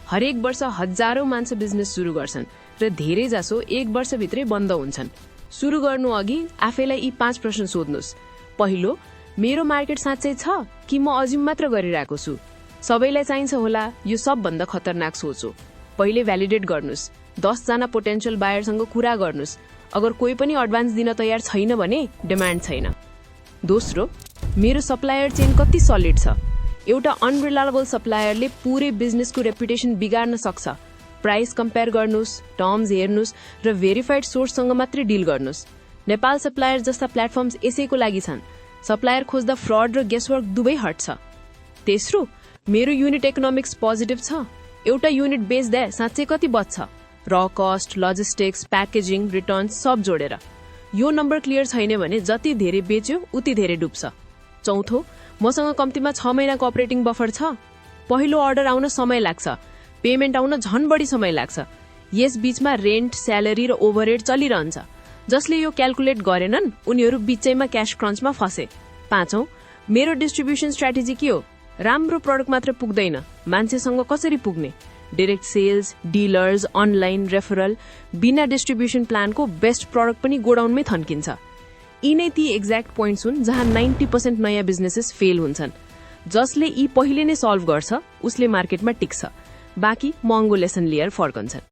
हरेक वर्ष हजारौं मान्छे बिजनेस सुरु गर्छन् र धेरै जसो 1 वर्षभित्रै बन्द हुन्छन्। सुरु गर्नु अघि आफैलाई यी 5 प्रश्न सोध्नुस्। पहिलो, मेरो मार्केट साँच्चै छ कि म अजिम मात्र गरिरहेको छु? सबैलाई चाहिन्छ होला, यो सबभन्दा खतरनाक सोच हो। पहिले भ्यालिडेट गर्नुस्। 10 जना पोटेन्शियल बायरसँग कुरा गर्नुस्। अगर कोही पनि एडभान्स दिन तयार छैन भने डिमान्ड छैन। दोस्रो, मेरो सप्लायर चेन कति सलिड छ? एउटा अनरिलायबल सप्लायरले पूरै बिजनेसको रेपुटेसन बिगार्न सक्छ। प्राइस कम्पेयर गर्नुस्, टर्म्स हेर्नुस् र भेरिफाइड सोर्ससँग मात्रै डिल गर्नुस्। नेपाल सप्लायर जस्ता प्लेटफर्म्स यसैको लागि छन्। सप्लायर खोज्दा फ्रड र गेसवर्क दुवै हट्छ। तेस्रो, मेरो युनिट इकोनोमिक्स पोजिटिभ छ। एउटा युनिट बेच्दा साँच्चै कति बच्छ? र कस्ट, लजिस्टिक्स, प्याकेजिङ, रिटर्न्स सब जोडेर। यो नम्बर क्लियर छैन भने जति धेरै बेच्यो उति धेरै डुब्छ। चौथो, मसँग कम्तीमा 6 महिनाको अपरेटिङ बफर छ। पहिलो अर्डर आउन समय लाग्छ, पेमेन्ट आउन झन बढी समय लाग्छ। यस बीचमा रेन्ट, स्यालेरी र ओभरहेड चलिरहन्छ। जसले यो क्याल्कुलेट गरेनन् उनीहरू बीचैमा क्याश क्रन्चमा फसे। पाँचौं, मेरो डिस्ट्रिब्युसन स्ट्र्याटेजी के हो? राम्रो प्रडक्ट मात्र पुग्दैन, मान्छेसँग कसरी पुग्ने? Direct sales, dealers, online, referral. बिना डिस्ट्रिब्युसन प्लानको बेस्ट प्रडक्ट पनि गोडाउनमै थन्किन्छ। यी नै ती एक्ज्याक्ट पोइन्ट्स हुन् जहाँ 90% नयाँ बिजनेसेस फेल हुन्छन्। जसले यी पहिले नै सल्भ गर्छ उसले मार्केटमा टिक्छ, बाँकी महँगो लेसन लिएर फर्कन्छन्।